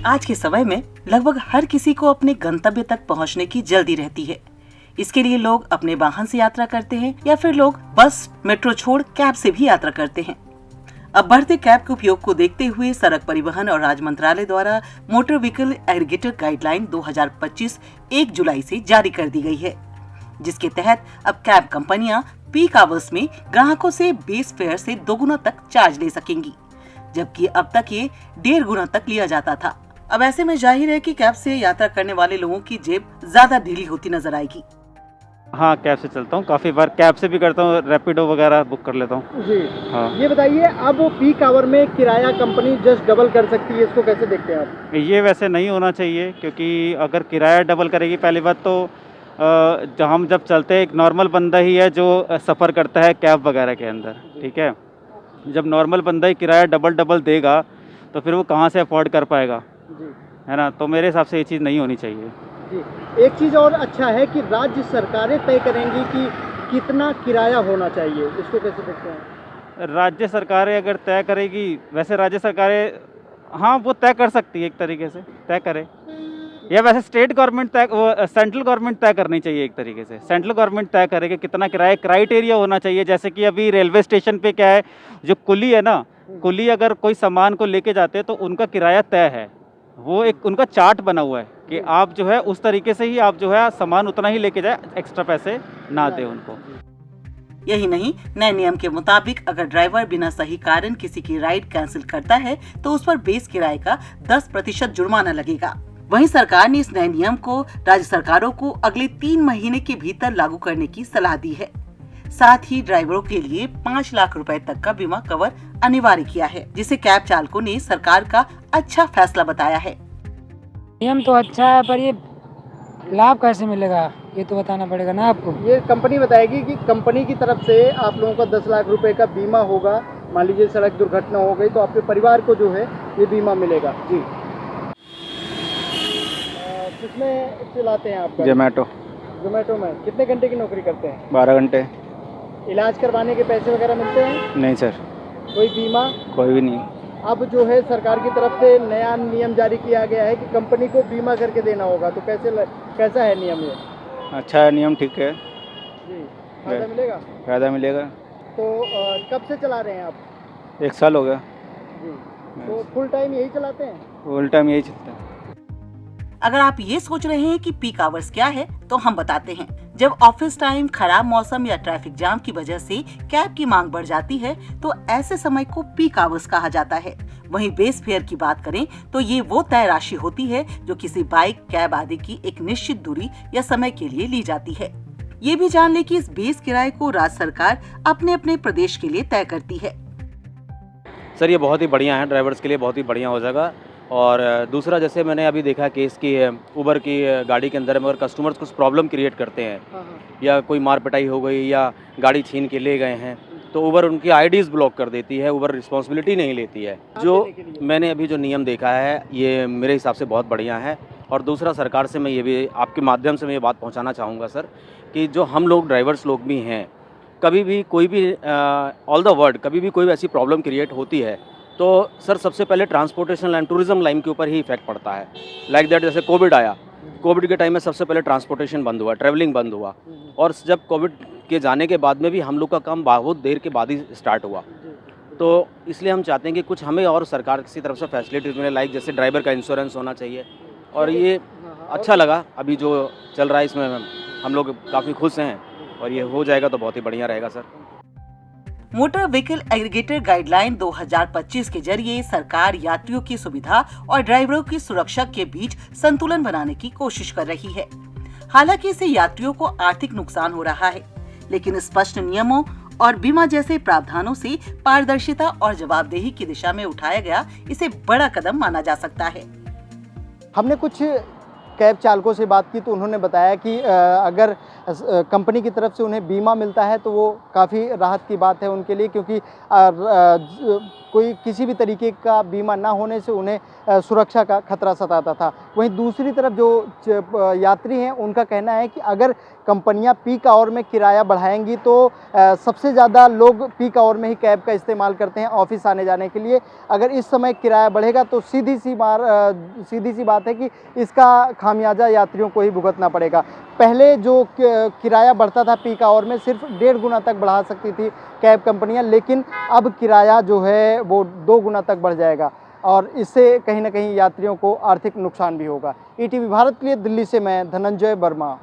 आज के समय में लगभग हर किसी को अपने गंतव्य तक पहुंचने की जल्दी रहती है। इसके लिए लोग अपने वाहन से यात्रा करते हैं या फिर लोग बस, मेट्रो छोड़ कैब से भी यात्रा करते हैं। अब बढ़ते कैब के उपयोग को देखते हुए सड़क परिवहन और राज मंत्रालय द्वारा मोटर व्हीकल एग्रीगेटर गाइडलाइन 2025 1 जुलाई से जारी कर दी गई है, जिसके तहत अब कैब कंपनियां पीक आवर्स में ग्राहकों से बेस फेयर से 2 गुना तक चार्ज ले सकेंगी, जबकि अब तक ये 1.5 गुना तक लिया जाता था। अब ऐसे में जाहिर है कि कैब से यात्रा करने वाले लोगों की जेब ज्यादा ढीली होती नजर आएगी। हाँ, कैब से चलता हूँ, काफ़ी बार कैब से भी करता हूँ, रैपिडो वगैरह बुक कर लेता हूँ जी। हाँ। ये बताइए, अब पीक आवर में किराया कंपनी जस्ट डबल कर सकती है, इसको कैसे देखते हैं आप? ये वैसे नहीं होना चाहिए, क्योंकि अगर किराया डबल करेगी, पहली बात तो हम जब चलते हैं, एक नॉर्मल बंदा ही है जो सफ़र करता है कैब वगैरह के अंदर, ठीक है। जब नॉर्मल बंदा ही किराया डबल देगा तो फिर वो कहाँ से अफोर्ड कर पाएगा जी। है ना। तो मेरे हिसाब से ये चीज़ नहीं होनी चाहिए जी। एक चीज़ और अच्छा है कि राज्य सरकारें तय करेंगी कि कितना किराया होना चाहिए, इसको कैसे देखते हैं? राज्य सरकारें अगर तय करेगी, वैसे राज्य सरकारें हाँ वो तय कर सकती है, एक तरीके से तय करे, या वैसे स्टेट गवर्नमेंट तय, सेंट्रल गवर्नमेंट तय करनी चाहिए। एक तरीके से सेंट्रल गवर्नमेंट तय करे कि कितना किराया, क्राइटेरिया होना चाहिए। जैसे कि अभी रेलवे स्टेशन पे क्या है, जो कुली है ना, कुली अगर कोई सामान को लेके जाते हैं तो उनका किराया तय है, वो एक उनका चार्ट बना हुआ है कि आप जो है उस तरीके से ही आप जो है सामान उतना ही लेके जाए, एक्स्ट्रा पैसे ना दें उनको। यही नहीं, नए नियम के मुताबिक अगर ड्राइवर बिना सही कारण किसी की राइड कैंसिल करता है तो उस पर बेस किराए का 10% जुर्माना लगेगा। वहीं सरकार ने इस नए नियम को राज्य सरकारों को अगले 3 महीने के भीतर लागू करने की सलाह दी है। साथ ही ड्राइवरों के लिए 5 लाख रुपए तक का बीमा कवर अनिवार्य किया है, जिसे कैब चालकों ने सरकार का अच्छा फैसला बताया है। नियम तो अच्छा है, पर ये लाभ कैसे मिलेगा ये तो बताना पड़ेगा ना आपको। ये कंपनी बताएगी कि कंपनी की तरफ से आप लोगों का 10 लाख रुपए का बीमा होगा। मान लीजिए सड़क दुर्घटना हो गई तो आपके परिवार को जो है ये बीमा मिलेगा। जी। किसमें चलाते हैं आप? जोमेटो में कितने घंटे की नौकरी करते हैं? 12 घंटे। इलाज करवाने के पैसे वगैरह मिलते हैं? नहीं सर, कोई बीमा? कोई भी नहीं। अब जो है सरकार की तरफ से नया नियम जारी किया गया है कि कंपनी को बीमा करके देना होगा, तो कैसा है नियम ये? अच्छा है नियम, ठीक है जी। फायदा मिलेगा? फ़ायदा मिलेगा। तो कब से चला रहे हैं आप? 1 साल हो गया जी। तो फुल टाइम यही चलाते हैं? फुल टाइम यही चलता है। अगर आप ये सोच रहे हैं कि पीक आवर्स क्या है, तो हम बताते हैं। जब ऑफिस टाइम, खराब मौसम या ट्रैफिक जाम की वजह से कैब की मांग बढ़ जाती है तो ऐसे समय को पीक आवर्स कहा जाता है। वहीं बेस फेयर की बात करें तो ये वो तय राशि होती है जो किसी बाइक, कैब आदि की एक निश्चित दूरी या समय के लिए ली जाती है। ये भी जान ले कि इस बेस किराए को राज्य सरकार अपने अपने प्रदेश के लिए तय करती है। सर ये बहुत ही बढ़िया है, ड्राइवर्स के लिए बहुत ही बढ़िया हो जाएगा। और दूसरा, जैसे मैंने अभी देखा केस की उबर की गाड़ी के अंदर, मगर कस्टमर्स कुछ प्रॉब्लम क्रिएट करते हैं या कोई मार पिटाई हो गई या गाड़ी छीन के ले गए हैं तो उबर उनकी आईडीज़ ब्लॉक कर देती है, उबर रिस्पॉन्सिबिलिटी नहीं लेती है। जो मैंने अभी जो नियम देखा है ये मेरे हिसाब से बहुत बढ़िया है। और दूसरा, सरकार से मैं ये भी आपके माध्यम से मैं ये बात पहुँचाना चाहूँगा सर, कि जो हम लोग ड्राइवर्स लोग भी हैं, कभी भी कोई भी ऑल द वर्ल्ड कभी भी कोई ऐसी प्रॉब्लम क्रिएट होती है तो सर सबसे पहले ट्रांसपोर्टेशन एंड टूरिज्म लाइन के ऊपर ही इफेक्ट पड़ता है। लाइक दैट, जैसे कोविड आया, कोविड के टाइम में सबसे पहले ट्रांसपोर्टेशन बंद हुआ, ट्रैवलिंग बंद हुआ, और जब कोविड के जाने के बाद में भी हम लोग का काम बहुत देर के बाद ही स्टार्ट हुआ। तो इसलिए हम चाहते हैं कि कुछ हमें और सरकार की तरफ से फैसिलिटीज मिले, लाइक जैसे ड्राइवर का इंश्योरेंस होना चाहिए। और ये अच्छा लगा अभी जो चल रहा है, इसमें हम लोग काफ़ी खुश हैं और ये हो जाएगा तो बहुत ही बढ़िया रहेगा sir. Motor vehicle aggregator guideline 2025 के जरिए सरकार यात्रियों की सुविधा और ड्राइवरों की सुरक्षा के बीच संतुलन बनाने की कोशिश कर रही है। हालांकि इससे यात्रियों को आर्थिक नुकसान हो रहा है, लेकिन स्पष्ट नियमों और बीमा जैसे प्रावधानों से पारदर्शिता और जवाबदेही की दिशा में उठाया गया इसे बड़ा कदम माना जा सकता है। हमने कुछ कैब चालकों से बात की तो उन्होंने बताया कि अगर कंपनी की तरफ से उन्हें बीमा मिलता है तो वो काफ़ी राहत की बात है उनके लिए, क्योंकि कोई किसी भी तरीके का बीमा ना होने से उन्हें सुरक्षा का खतरा सताता था। वहीं दूसरी तरफ जो यात्री हैं उनका कहना है कि अगर कंपनियां पीक आवर में किराया बढ़ाएंगी तो सबसे ज़्यादा लोग पीक आवर में ही कैब का इस्तेमाल करते हैं ऑफिस आने जाने के लिए। अगर इस समय किराया बढ़ेगा तो सीधी सी बात है कि इसका खामियाजा यात्रियों को ही भुगतना पड़ेगा। पहले जो किराया बढ़ता था पीक आवर में सिर्फ 1.5 गुना तक बढ़ा सकती थी कैब कंपनियां, लेकिन अब किराया जो है वो 2 गुना तक बढ़ जाएगा और इससे कहीं ना कहीं यात्रियों को आर्थिक नुकसान भी होगा। ईटीवी भारत के लिए दिल्ली से मैं धनंजय वर्मा।